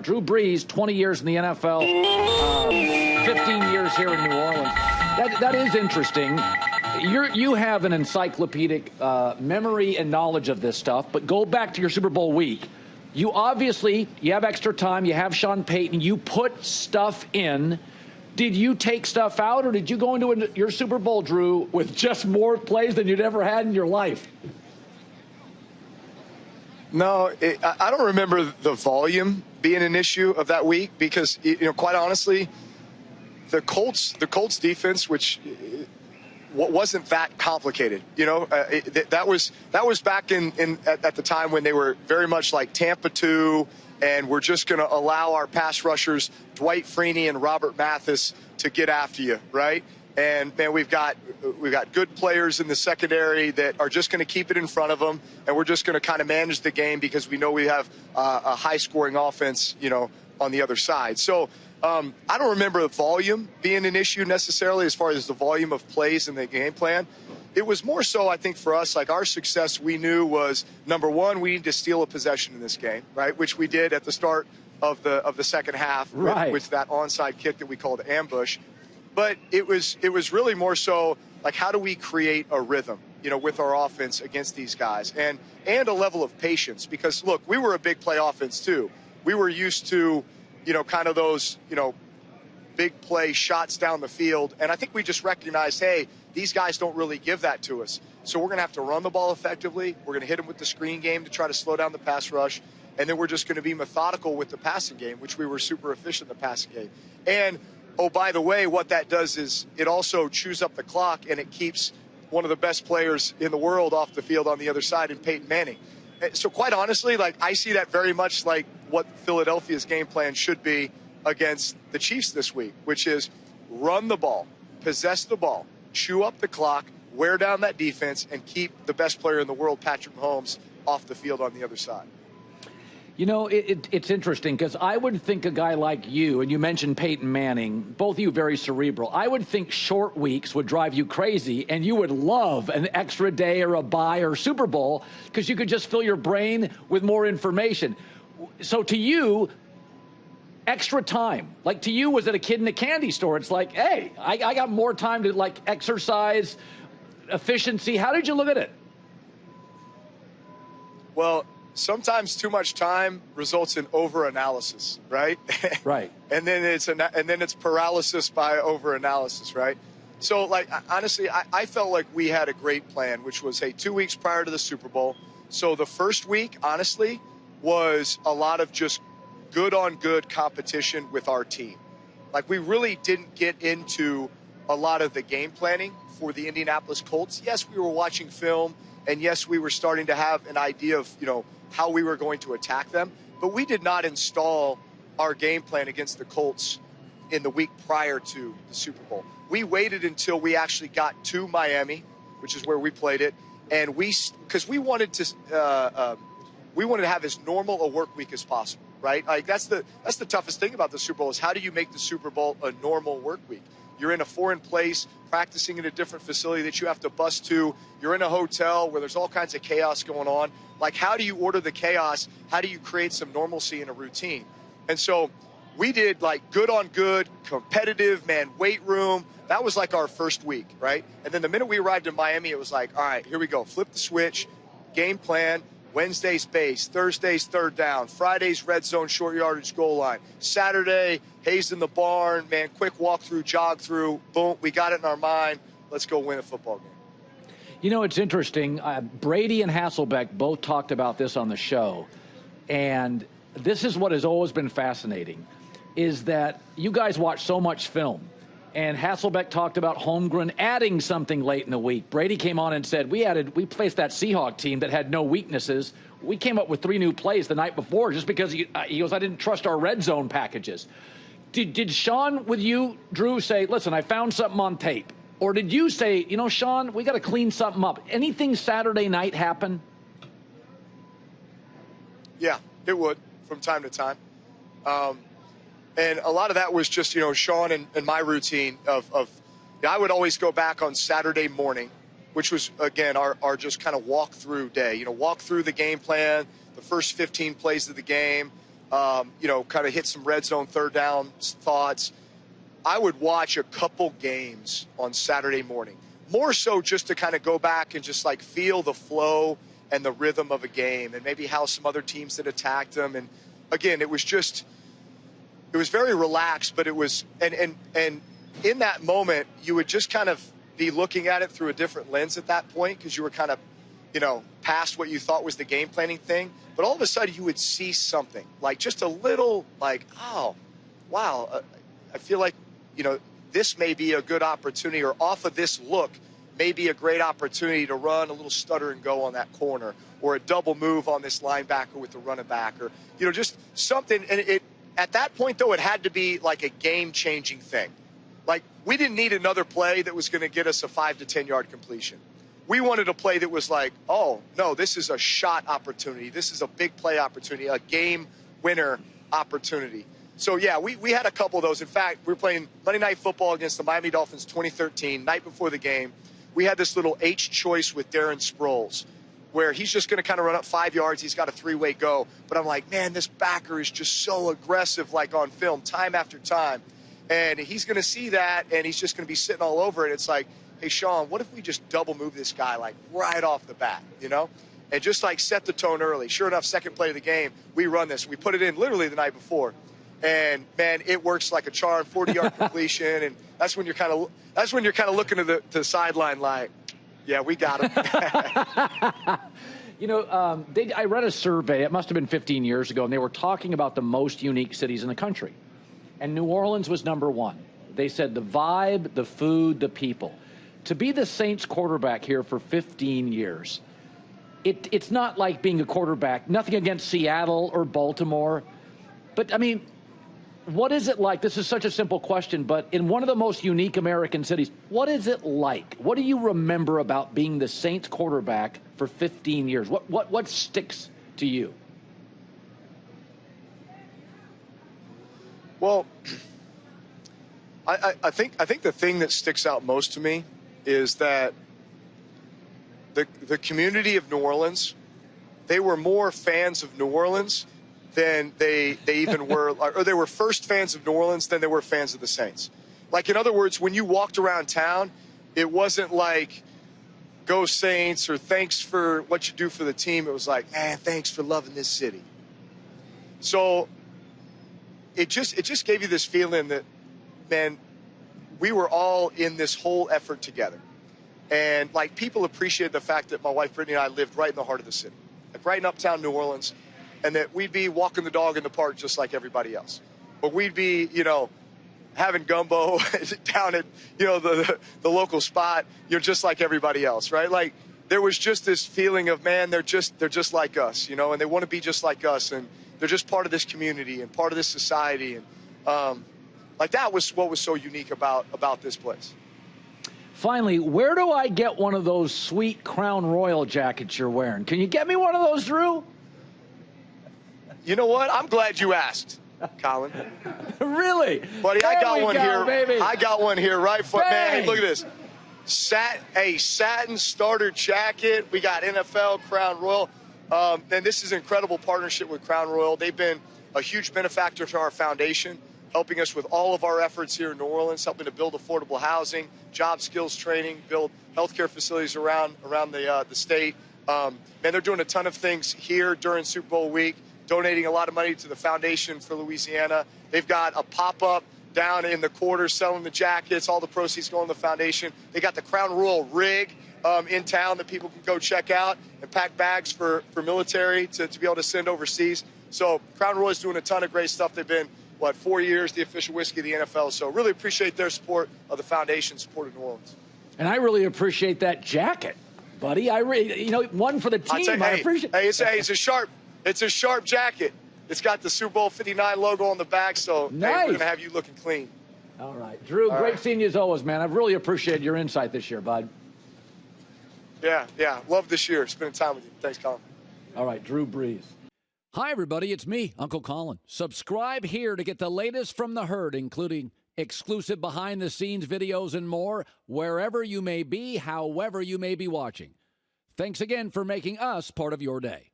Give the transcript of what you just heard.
Drew Brees, 20 years in the NFL, 15 years here in New Orleans. That is interesting. You have an encyclopedic memory and knowledge of this stuff, but go back to your Super Bowl week. You have extra time. You have Sean Payton. You put stuff in. Did you take stuff out, or did you go into your Super Bowl, Drew, with just more plays than you'd ever had in your life? No, I don't remember the volume being an issue of that week because, quite honestly, the Colts defense, which wasn't that complicated, that was back at the time when they were very much like Tampa 2. And we're just going to allow our pass rushers, Dwight Freeney and Robert Mathis, to get after you, right? And, man, we've got good players in the secondary that are just going to keep it in front of them, and we're just going to kind of manage the game because we know we have a high-scoring offense, on the other side. So I don't remember the volume being an issue necessarily as far as the volume of plays in the game plan. It was more so, I think, for us, like our success we knew was, number one, we need to steal a possession in this game, right, which we did at the start of the second half with that onside kick that we called ambush. But it was really more so, like, how do we create a rhythm, with our offense against these guys and a level of patience? Because, look, we were a big play offense, too. We were used to, kind of those, big play shots down the field. And I think we just recognized, hey, these guys don't really give that to us. So we're going to have to run the ball effectively. We're going to hit them with the screen game to try to slow down the pass rush. And then we're just going to be methodical with the passing game, which we were super efficient in the passing game. And, oh, by the way, what that does is it also chews up the clock and it keeps one of the best players in the world off the field on the other side in Peyton Manning. So quite honestly, like, I see that very much like what Philadelphia's game plan should be against the Chiefs this week, which is run the ball, possess the ball, chew up the clock, wear down that defense, and keep the best player in the world, Patrick Mahomes, off the field on the other side. It's interesting because I would think a guy like you, and you mentioned Peyton Manning, both of you very cerebral. I would think short weeks would drive you crazy, and you would love an extra day or a bye or Super Bowl because you could just fill your brain with more information. So to you, extra time, like to you, was it a kid in a candy store? It's like, hey, I got more time to like exercise, efficiency. How did you look at it? Well, sometimes too much time results in over-analysis, right? Right. and then it's paralysis by over-analysis, right? So, like, honestly, I felt like we had a great plan, which was, hey, 2 weeks prior to the Super Bowl. So the first week, honestly, was a lot of just good-on-good competition with our team. Like, we really didn't get into a lot of the game planning for the Indianapolis Colts. Yes, we were watching film, and yes, we were starting to have an idea of, how we were going to attack them. But we did not install our game plan against the Colts in the week prior to the Super Bowl. We waited until we actually got to Miami, which is where we played it, and because we wanted to have as normal a work week as possible, right? Like that's the toughest thing about the Super Bowl is how do you make the Super Bowl a normal work week? You're in a foreign place, practicing in a different facility that you have to bus to. You're in a hotel where there's all kinds of chaos going on. Like, how do you order the chaos? How do you create some normalcy in a routine? And so we did, like, good on good, competitive, weight room. That was, like, our first week, right? And then the minute we arrived in Miami, it was like, all right, here we go. Flip the switch, game plan. Wednesday's base, Thursday's third down, Friday's red zone, short yardage goal line. Saturday, Hayes in the barn, quick walk through, jog through, boom, we got it in our mind. Let's go win a football game. It's interesting. Brady and Hasselbeck both talked about this on the show. And this is what has always been fascinating, is that you guys watch so much film. And Hasselbeck talked about Holmgren adding something late in the week. Brady came on and said, we faced that Seahawk team that had no weaknesses. We came up with 3 new plays the night before just because he goes, I didn't trust our red zone packages. Did Sean, with you, Drew, say, listen, I found something on tape? Or did you say, Sean, we got to clean something up? Anything Saturday night happen? Yeah, it would from time to time. And a lot of that was just, Sean and my routine of I would always go back on Saturday morning, which was, again, our just kind of walk-through day. Walk through the game plan, the first 15 plays of the game, kind of hit some red zone third down thoughts. I would watch a couple games on Saturday morning, more so just to kind of go back and just like feel the flow and the rhythm of a game and maybe how some other teams had attacked them. And again, it was very relaxed, but it was, and in that moment, you would just kind of be looking at it through a different lens at that point because you were kind of, past what you thought was the game planning thing. But all of a sudden you would see something like just a little like, oh, wow, I feel like, this may be a good opportunity, or off of this look may be a great opportunity to run a little stutter and go on that corner, or a double move on this linebacker with the running back, or, just something. And at that point, though, it had to be like a game-changing thing. Like, we didn't need another play that was going to get us a 5 to 10 yard completion. We wanted a play that was like, oh, no, this is a shot opportunity. This is a big play opportunity, a game winner opportunity. So, yeah, we had a couple of those. In fact, we were playing Monday Night Football against the Miami Dolphins 2013, night before the game. We had this little H choice with Darren Sproles, where he's just going to kind of run up 5 yards. He's got a three-way go. But I'm like, man, this backer is just so aggressive, like on film, time after time. And he's going to see that, and he's just going to be sitting all over it. It's like, hey, Sean, what if we just double move this guy, like, right off the bat, And just, like, set the tone early. Sure enough, second play of the game, we run this. We put it in literally the night before. And, man, it works like a charm, 40-yard completion. And that's when you're kind of looking to the sideline like, yeah, we got him. I read a survey, it must have been 15 years ago, and they were talking about the most unique cities in the country. And New Orleans was number one. They said the vibe, the food, the people. To be the Saints quarterback here for 15 years, it's not like being a quarterback, nothing against Seattle or Baltimore. But, I mean, what is it like? This is such a simple question, but in one of the most unique American cities, what is it like? What do you remember about being the Saints quarterback for 15 years? What sticks to you? Well, I think the thing that sticks out most to me is that the community of New Orleans, they were more fans of New Orleans than they even were, or they were first fans of New Orleans than they were fans of the Saints. Like, in other words, when you walked around town, it wasn't like, go Saints, or thanks for what you do for the team. It was like, man, thanks for loving this city. So it just gave you this feeling that, man, we were all in this whole effort together. And, like, people appreciated the fact that my wife Brittany and I lived right in the heart of the city, like right in uptown New Orleans, and that we'd be walking the dog in the park just like everybody else. But we'd be, having gumbo down at, the local spot, just like everybody else, right? Like, there was just this feeling of, man, they're just like us, and they want to be just like us, and they're just part of this community and part of this society. And like, that was what was so unique about this place. Finally, where do I get one of those sweet Crown Royal jackets you're wearing? Can you get me one of those, Drew? You know what? I'm glad you asked, Colin. Really? Buddy, I got one here. Baby. I got one here right for man. Look at this. Satin starter jacket. We got NFL Crown Royal. And this is an incredible partnership with Crown Royal. They've been a huge benefactor to our foundation, helping us with all of our efforts here in New Orleans, helping to build affordable housing, job skills training, build healthcare facilities around the state. And they're doing a ton of things here during Super Bowl week, donating a lot of money to the Foundation for Louisiana. They've got a pop-up down in the quarter selling the jackets. All the proceeds going to the foundation. They got the Crown Royal rig in town that people can go check out and pack bags for military to be able to send overseas. So Crown Royal is doing a ton of great stuff. They've been, 4 years, the official whiskey of the NFL. So really appreciate their support of the foundation, support of New Orleans. And I really appreciate that jacket, buddy. One for the team. I appreciate. Hey, it's a sharp jacket. It's got the Super Bowl 59 logo on the back, so nice. Hey, we're going to have you looking clean. All right. Drew, great seeing you as always, man. I've really appreciated your insight this year, bud. Yeah. Love this year. Spending time with you. Thanks, Colin. All right, Drew Brees. Hi, everybody. It's me, Uncle Colin. Subscribe here to get the latest from the herd, including exclusive behind-the-scenes videos and more, wherever you may be, however you may be watching. Thanks again for making us part of your day.